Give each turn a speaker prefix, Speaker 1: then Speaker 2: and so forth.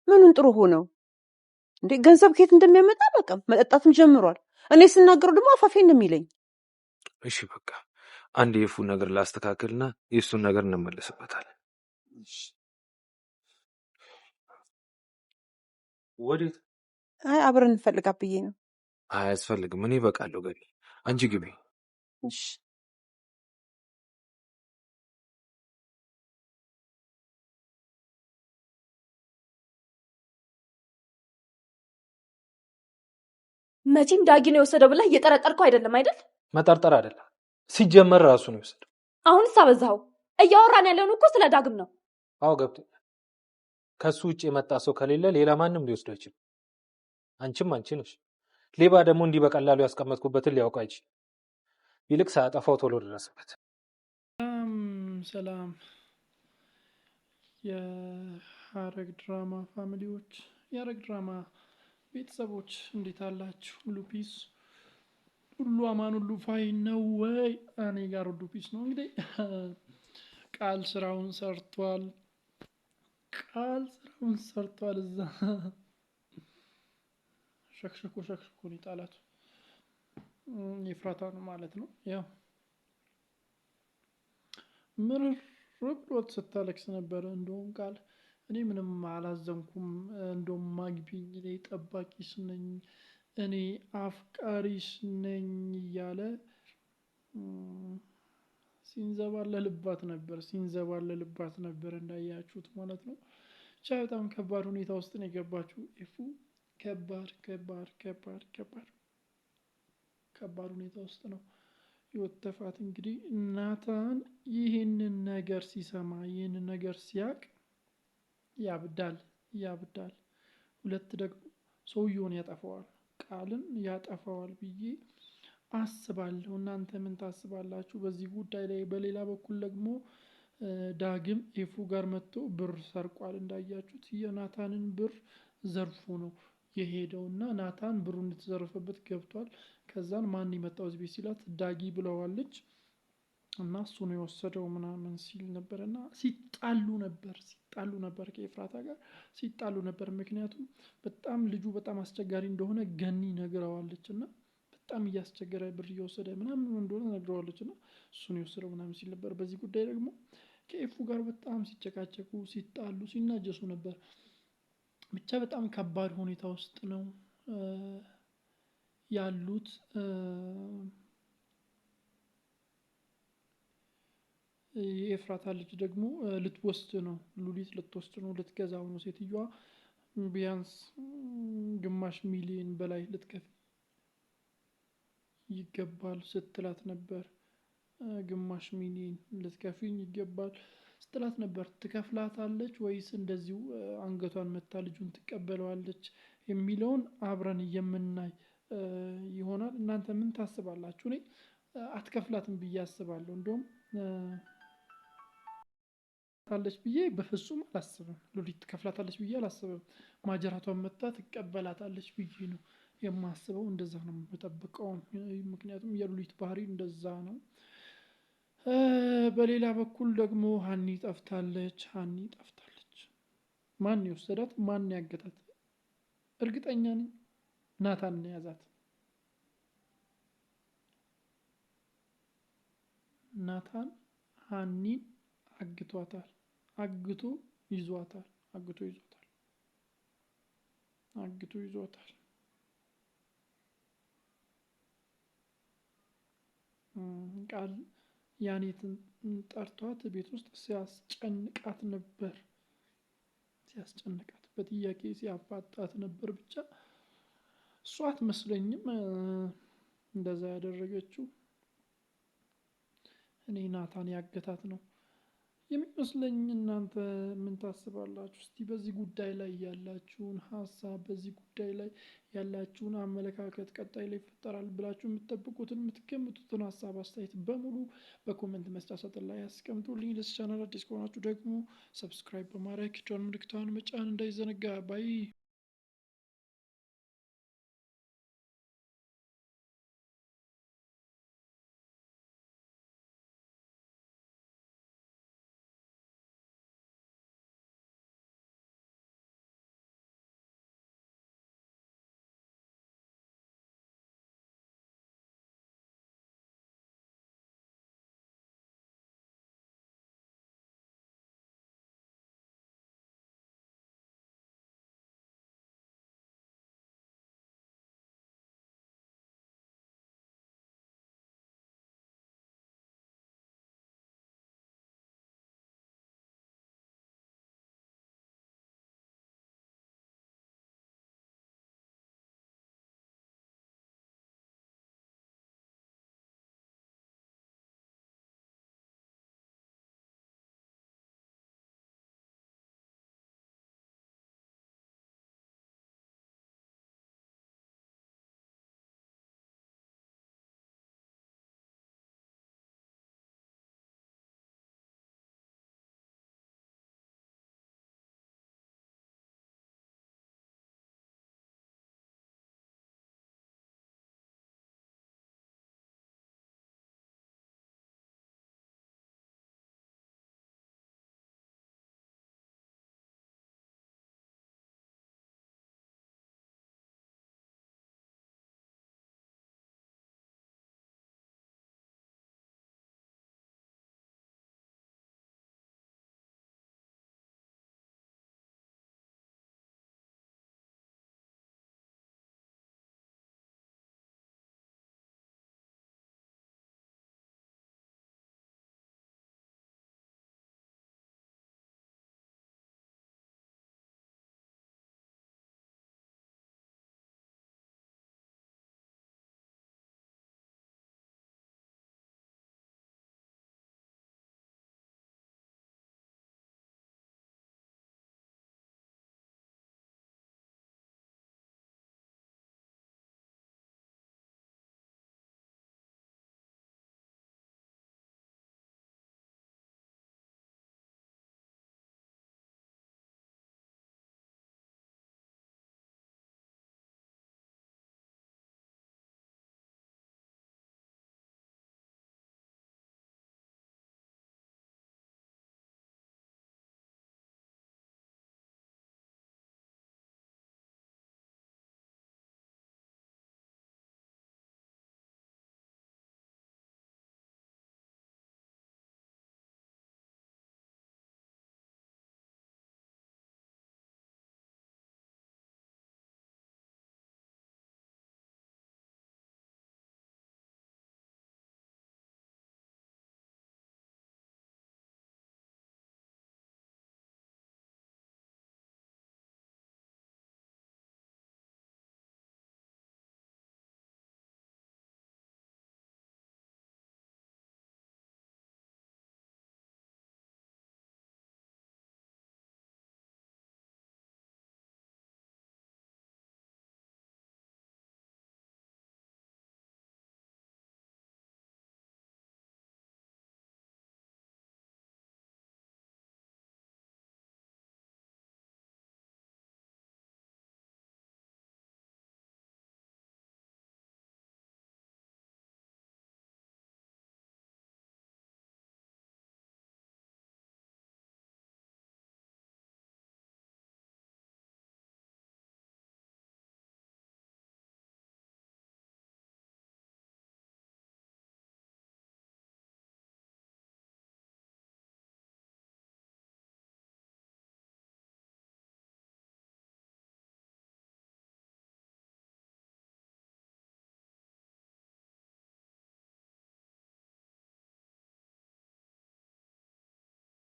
Speaker 1: ምኑን ጥሩ ሆነው እንዴ? ገንዘብ ከየት እንደሚያመጣ በቃ መጠጣትም ጀምሯል። እኔ ስናገረው ደግሞ አፋፌን ነው የሚለኝ።
Speaker 2: እሺ በቃ አንድ የፉን ነገር ላስተካክልና የእሱን ነገር እንመለስበታለን። ወዴት?
Speaker 1: አይ አብረን እንፈልጋት ብዬ ነው።
Speaker 2: አያስፈልግም፣ እኔ እበቃለሁ። ገቢ አንቺ ግቢ።
Speaker 1: እሺ
Speaker 3: መቼም ዳጊ ነው የወሰደው ብለህ እየጠረጠርከው አይደለም አይደል?
Speaker 2: መጠርጠር አይደለም፣ ሲጀመር ራሱ ነው የወሰደው።
Speaker 3: አሁንስ አበዛኸው። እያወራን ያለውን እኮ ስለ ዳግም ነው።
Speaker 2: አዎ ገብቶኛል። ከሱ ውጭ የመጣ ሰው ከሌለ ሌላ ማንም ሊወስደው አይችልም። አንቺም አንቺ ነሽ። ሌባ ደግሞ እንዲህ በቀላሉ ያስቀመጥኩበትን ሊያውቅ አይችልም። ይልቅ ሳያጠፋው ቶሎ ድረስበት።
Speaker 4: ሰላም የሐረግ ድራማ ፋሚሊዎች፣ የሐረግ ድራማ ቤተሰቦች እንዴት አላችሁ? ሁሉ ፒስ፣ ሁሉ አማን፣ ሁሉ ፋይን ነው ወይ? እኔ ጋር ሁሉ ፒስ ነው። እንግዲህ ቃል ስራውን ሰርቷል። እዛ ሸክሽኮ ነው የጣላት የፍራታ ነው ማለት ነው። ያው ምርር ብሎት ስታለቅስ ነበረ። እንደውም ቃል እኔ ምንም አላዘንኩም፣ እንደውም ማግቢኝ፣ እኔ ጠባቂሽ ነኝ፣ እኔ አፍቃሪሽ ነኝ እያለ ሲንዘባለልባት ነበር እንዳያችሁት ማለት ነው። ብቻ በጣም ከባድ ሁኔታ ውስጥ ነው የገባችው ኤፉ። ከባድ ሁኔታ ውስጥ ነው የወተፋት። እንግዲህ ናታን ይህንን ነገር ሲሰማ፣ ይህንን ነገር ሲያቅ ያብዳል። ሁለት ደግሞ ሰውየውን ያጠፋዋል፣ ቃልን ያጠፋዋል ብዬ አስባለሁ። እናንተ ምን ታስባላችሁ በዚህ ጉዳይ ላይ? በሌላ በኩል ደግሞ ዳግም ኤፉ ጋር መጥቶ ብር ሰርቋል። እንዳያችሁት የናታንን ብር ዘርፎ ነው የሄደውና ናታን ብሩ እንድትዘርፍበት ገብቷል። ከዛን ማን የመጣው እዚህ ቤት ሲላት ዳጊ ብለዋለች እና እሱ ነው የወሰደው ምናምን ሲል ነበርና ሲጣሉ ነበር ከኤፍራታ ጋር ሲጣሉ ነበር። ምክንያቱም በጣም ልጁ በጣም አስቸጋሪ እንደሆነ ገኒ ነግረዋለች እና በጣም እያስቸገረ ብር እየወሰደ ምናምን እንደሆነ ነግረዋለች እና እሱ ነው የወሰደው ምናምን ሲል ነበር። በዚህ ጉዳይ ደግሞ ከኤፉ ጋር በጣም ሲጨቃጨቁ፣ ሲጣሉ፣ ሲናጀሱ ነበር። ብቻ በጣም ከባድ ሁኔታ ውስጥ ነው ያሉት። የኤፍራታ ልጅ ደግሞ ልትወስድ ነው፣ ሉሊት ልትወስድ ነው፣ ልትገዛው ነው። ሴትዮዋ ቢያንስ ግማሽ ሚሊዮን በላይ ልትከፍል ይገባል ስትላት ነበር። ግማሽ ሚሊዮን ልትከፍኝ ይገባል ስትላት ነበር። ትከፍላታለች ወይስ እንደዚሁ አንገቷን መታ ልጁን ትቀበለዋለች የሚለውን አብረን የምናይ ይሆናል። እናንተ ምን ታስባላችሁ? እኔ አትከፍላትም ብዬ አስባለሁ። እንደውም ታለች ብዬ በፍጹም አላስብም። ሉሊት ትከፍላታለች ብዬ አላስብም። ማጀራቷን መታ ትቀበላታለች ብዬ ነው የማስበው። እንደዛ ነው የምጠብቀው። ምክንያቱም የሉሊት ባህሪ እንደዛ ነው። በሌላ በኩል ደግሞ ሀኒ ጠፍታለች። ማን የወሰዳት? ማን ያገታት? እርግጠኛ ነኝ ናታን ነው ያዛት። ናታን ሀኒን አግቷታል። አግቶ ይዟታል። ቃል ያኔትን ጠርቷት ቤት ውስጥ ሲያስጨንቃት ነበር። በጥያቄ ሲያፋጣት ነበር። ብቻ እሷ አትመስለኝም እንደዛ ያደረገችው። እኔ ናታን ያገታት ነው የሚመስለኝ። እናንተ ምን ታስባላችሁ? እስቲ በዚህ ጉዳይ ላይ ያላችሁን ሀሳብ፣ በዚህ ጉዳይ ላይ ያላችሁን አመለካከት፣ ቀጣይ ላይ ይፈጠራል ብላችሁ የምትጠብቁትን የምትገምቱትን ሀሳብ አስተያየት በሙሉ በኮሜንት መስጫ ሳጥን ላይ ያስቀምጡልኝ። ለዚህ ቻናል አዲስ ከሆናችሁ ደግሞ ሰብስክራይብ በማድረግ ደወል ምልክቱን መጫን እንዳይዘነጋ ባይ